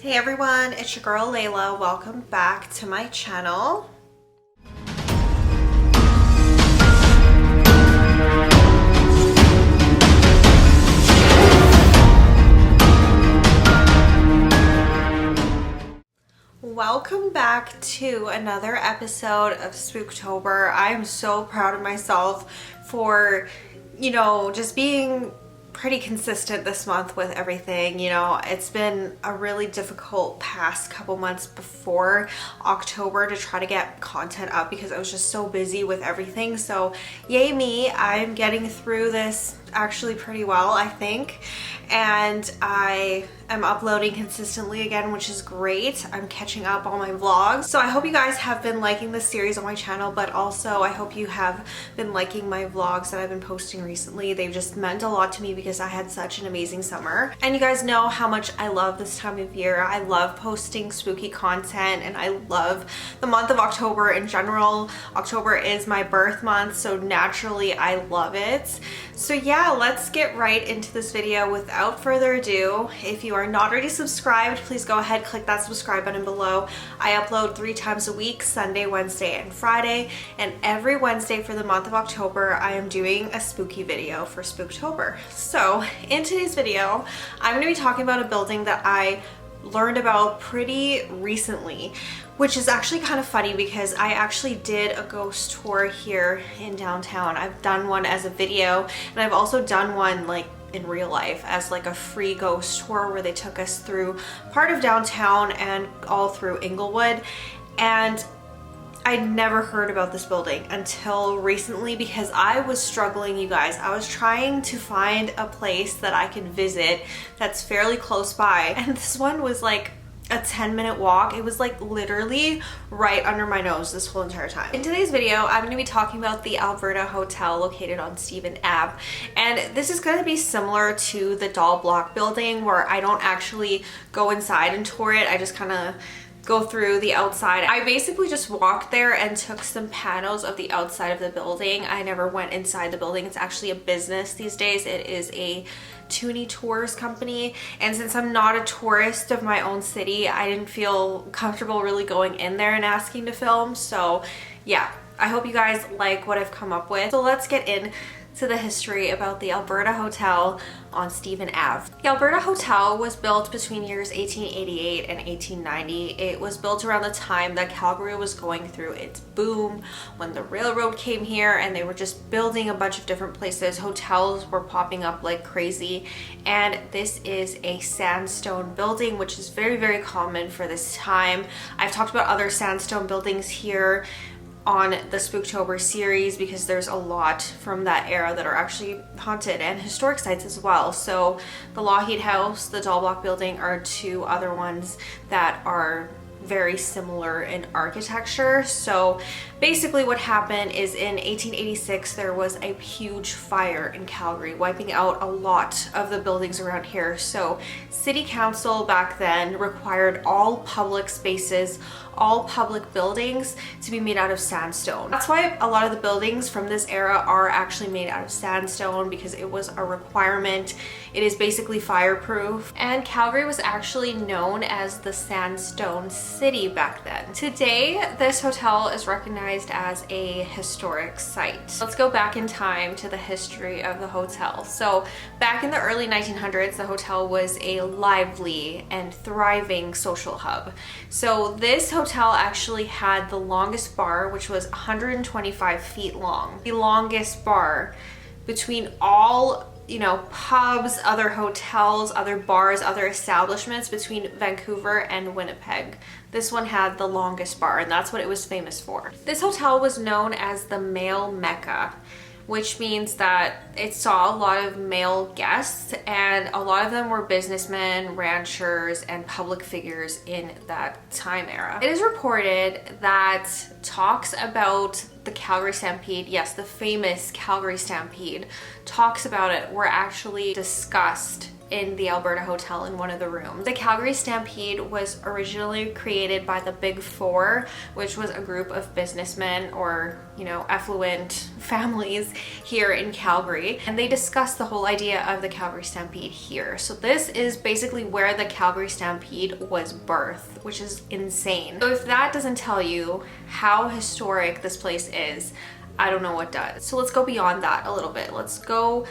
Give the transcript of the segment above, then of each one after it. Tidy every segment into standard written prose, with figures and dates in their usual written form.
Hey everyone, it's your girl Layla. Welcome back to my channel. Welcome back to another episode of Spooktober. I am so proud of myself for, just being pretty consistent this month with everything. It's been a really difficult past couple months before October to try to get content up because I was just so busy with everything. So yay me, I'm getting through this actually pretty well, I think, and I am uploading consistently again, which is great. I'm catching up on my vlogs. So I hope you guys have been liking this series on my channel, but also I hope you have been liking my vlogs that I've been posting recently. They've just meant a lot to me because I had such an amazing summer. And you guys know how much I love this time of year. I love posting spooky content and I love the month of October in general. October is my birth month, so naturally I love it. So yeah, let's get right into this video without further ado. If you are not already subscribed, please go ahead, click that subscribe button below. I upload 3 times a week, Sunday, Wednesday, and Friday. And every Wednesday for the month of October, I am doing a spooky video for Spooktober. So in today's video, I'm going to be talking about a building that I learned about pretty recently, which is actually kind of funny because I actually did a ghost tour here in downtown. I've done one as a video and I've also done one like in real life as like a free ghost tour where they took us through part of downtown and all through Inglewood. And I'd never heard about this building until recently because I was struggling, you guys. I was trying to find a place that I could visit that's fairly close by, and this one was like a 10-minute walk. It was like literally right under my nose this whole entire time. In today's video, I'm going to be talking about the Alberta Hotel located on Stephen Ave. And this is going to be similar to the Doll Block building where I don't actually go inside and tour it. I just kind of go through the outside. I basically just walked there and took some panels of the outside of the building. I never went inside the building. It's actually a business these days. It is a Toonie Tours company, and since I'm not a tourist of my own city, I didn't feel comfortable really going in there and asking to film. So yeah, I hope you guys like what I've come up with. So let's get in to the history about the Alberta Hotel on Stephen Ave. The Alberta Hotel was built between years 1888 and 1890. It was built around the time that Calgary was going through its boom when the railroad came here and they were just building a bunch of different places. Hotels were popping up like crazy, and this is a sandstone building, which is very, very common for this time. I've talked about other sandstone buildings here on the Spooktober series because there's a lot from that era that are actually haunted and historic sites as well. So the Lougheed House, the Doll Block building are 2 other ones that are very similar in architecture. So basically what happened is in 1886 there was a huge fire in Calgary, wiping out a lot of the buildings around here. So city council back then required all public spaces, all public buildings to be made out of sandstone. That's why a lot of the buildings from this era are actually made out of sandstone, because it was a requirement. It is basically fireproof, and Calgary was actually known as the Sandstone City back then. Today, this hotel is recognized as a historic site. Let's go back in time to the history of the hotel. So back in the early 1900s, the hotel was a lively and thriving social hub. So this hotel actually had the longest bar, which was 125 feet long. The longest bar between all pubs, other hotels, other bars, other establishments between Vancouver and Winnipeg. This one had the longest bar, and that's what it was famous for. This hotel was known as the Male Mecca, which means that it saw a lot of male guests, and a lot of them were businessmen, ranchers, and public figures in that time era. It is reported that talks about the Calgary Stampede, yes, the famous Calgary Stampede, talks about it were actually discussed in the Alberta Hotel in one of the rooms. The Calgary Stampede was originally created by the Big Four, which was a group of businessmen or, you know, affluent families here in Calgary. And they discussed the whole idea of the Calgary Stampede here. So this is basically where the Calgary Stampede was birthed, which is insane. So if that doesn't tell you how historic this place is, I don't know what does. So let's go beyond that a little bit. Let's go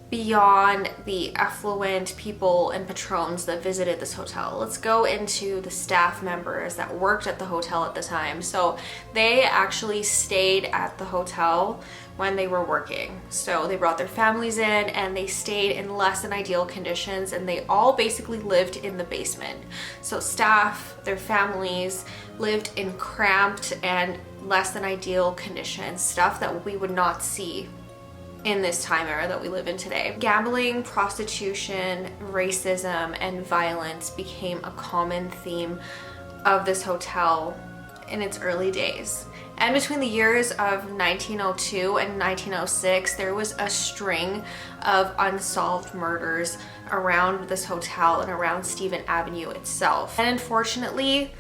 beyond the affluent people and patrons that visited this hotel. Let's go into the staff members that worked at the hotel at the time. So they actually stayed at the hotel when they were working. So they brought their families in and they stayed in less than ideal conditions, and they all basically lived in the basement. So staff, their families lived in cramped and less than ideal conditions, stuff that we would not see in this time era that we live in today. Gambling, prostitution, racism, and violence became a common theme of this hotel in its early days. And between the years of 1902 and 1906, there was a string of unsolved murders around this hotel and around Stephen Avenue itself. And unfortunately,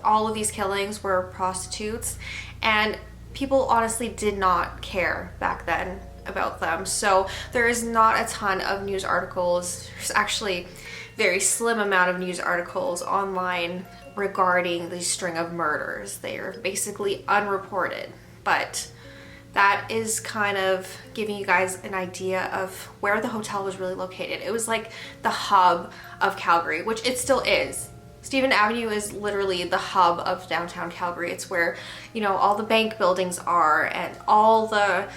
all of these killings were prostitutes, and people honestly did not care back then about them. So there is not a ton of news articles. There's actually very slim amount of news articles online regarding the string of murders. They are basically unreported, but that is kind of giving you guys an idea of where the hotel was really located. It was like the hub of Calgary, which it still is. Stephen Avenue is literally the hub of downtown Calgary. It's where, you know, all the bank buildings are and all the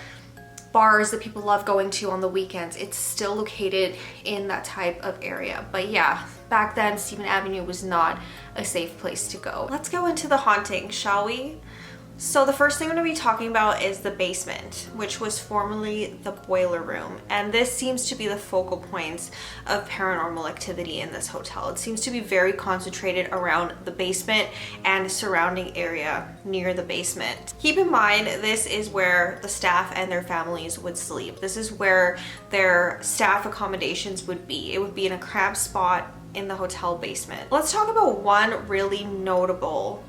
bars that people love going to on the weekends. It's still located in that type of area. But yeah, back then Stephen Avenue was not a safe place to go. Let's go into the haunting, shall we? So the first thing I'm going to be talking about is the basement, which was formerly the boiler room. And this seems to be the focal points of paranormal activity in this hotel. It seems to be very concentrated around the basement and surrounding area near the basement. Keep in mind, this is where the staff and their families would sleep. This is where their staff accommodations would be. It would be in a cramped spot in the hotel basement. Let's talk about one really notable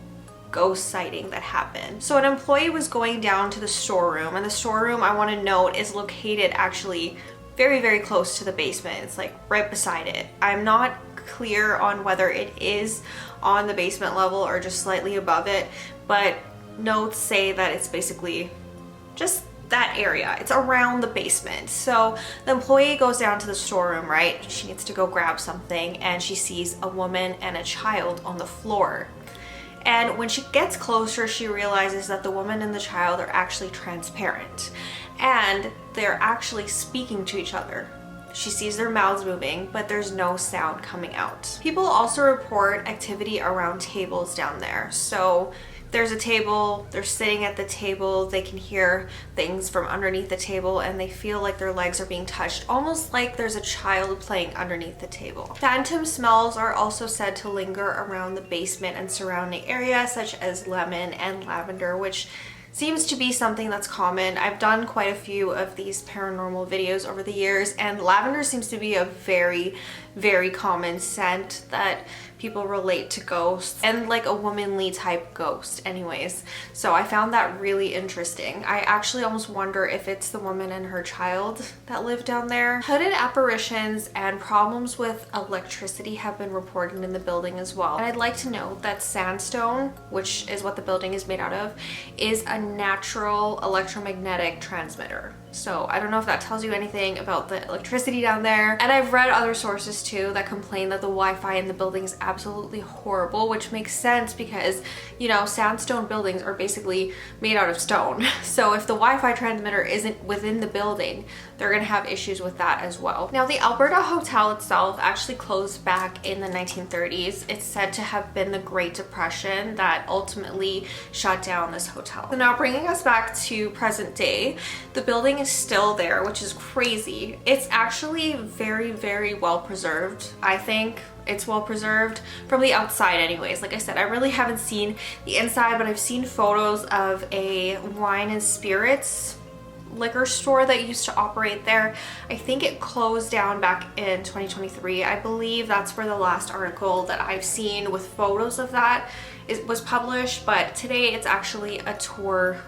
ghost sighting that happened. So an employee was going down to the storeroom, and the storeroom, I want to note, is located actually very, very close to the basement. It's like right beside it. I'm not clear on whether it is on the basement level or just slightly above it, but notes say that it's basically just that area. It's around the basement. So the employee goes down to the storeroom, right? She needs to go grab something, and she sees a woman and a child on the floor. And when she gets closer, she realizes that the woman and the child are actually transparent, and they're actually speaking to each other. She sees their mouths moving, but there's no sound coming out. People also report activity around tables down there. So there's a table, they're sitting at the table, they can hear things from underneath the table, and they feel like their legs are being touched, almost like there's a child playing underneath the table. Phantom smells are also said to linger around the basement and surrounding area, such as lemon and lavender, which seems to be something that's common. I've done quite a few of these paranormal videos over the years, and lavender seems to be a very, very common scent that people relate to ghosts, and like a womanly type ghost anyways. So I found that really interesting. I actually almost wonder if it's the woman and her child that live down there. Hooded apparitions and problems with electricity have been reported in the building as well. And I'd like to note that sandstone, which is what the building is made out of, is a natural electromagnetic transmitter. So I don't know if that tells you anything about the electricity down there. And I've read other sources too that complain that the Wi-Fi in the building is absolutely horrible, which makes sense because, you know, sandstone buildings are basically made out of stone. So if the Wi-Fi transmitter isn't within the building, they're gonna have issues with that as well. Now, the Alberta Hotel itself actually closed back in the 1930s. It's said to have been the Great Depression that ultimately shut down this hotel. So now bringing us back to present day, the building is still there, which is crazy. It's actually very, very well preserved. I think it's well preserved from the outside anyways. Like I said, I really haven't seen the inside, but I've seen photos of a wine and spirits liquor store that used to operate there. I think it closed down back in 2023. I believe that's where the last article that I've seen with photos of that was published, but today it's actually a tour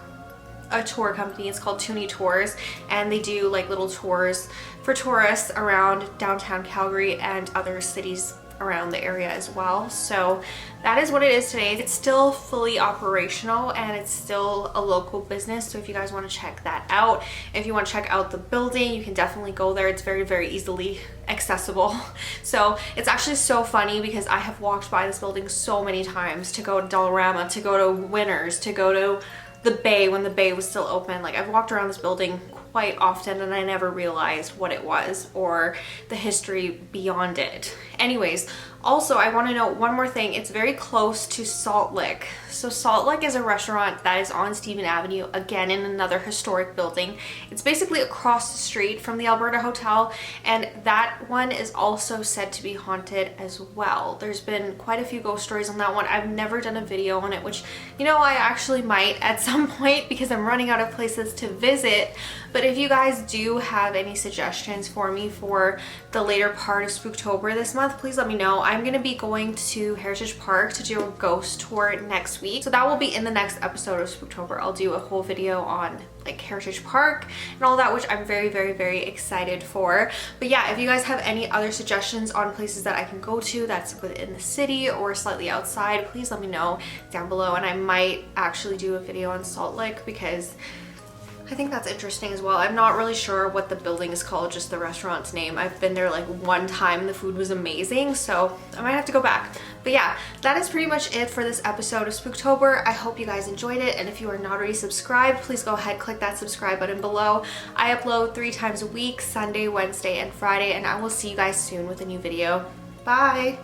company. It's called Toonie Tours, and they do like little tours for tourists around downtown Calgary and other cities around the area as well. So that is what it is today. It's still fully operational and it's still a local business, so if you guys want to check that out, if you want to check out the building, you can definitely go there. It's very, very easily accessible. So it's actually so funny because I have walked by this building so many times to go to Dollarama, to go to Winners, to go to the Bay when the Bay was still open. Like, I've walked around this building quite often and I never realized what it was or the history beyond it. Anyways, also I want to note one more thing. It's very close to Salt Lick. So Salt Lick is a restaurant that is on Stephen Avenue, again in another historic building. It's basically across the street from the Alberta Hotel, and that one is also said to be haunted as well. There's been quite a few ghost stories on that one. I've never done a video on it, which, you know, I actually might at some point because I'm running out of places to visit. But if you guys do have any suggestions for me for the later part of Spooktober this month, please let me know. I'm going to be going to Heritage Park to do a ghost tour next week. So that will be in the next episode of Spooktober. I'll do a whole video on like Heritage Park and all that, which I'm very, very, very excited for. But yeah, if you guys have any other suggestions on places that I can go to that's within the city or slightly outside, please let me know down below, and I might actually do a video on Salt Lake because I think that's interesting as well. I'm not really sure what the building is called, just the restaurant's name. I've been there like one time and the food was amazing, so I might have to go back. But yeah, that is pretty much it for this episode of Spooktober. I hope you guys enjoyed it, and if you are not already subscribed, please go ahead, click that subscribe button below. I upload 3 times a week, Sunday, Wednesday, and Friday, and I will see you guys soon with a new video. Bye!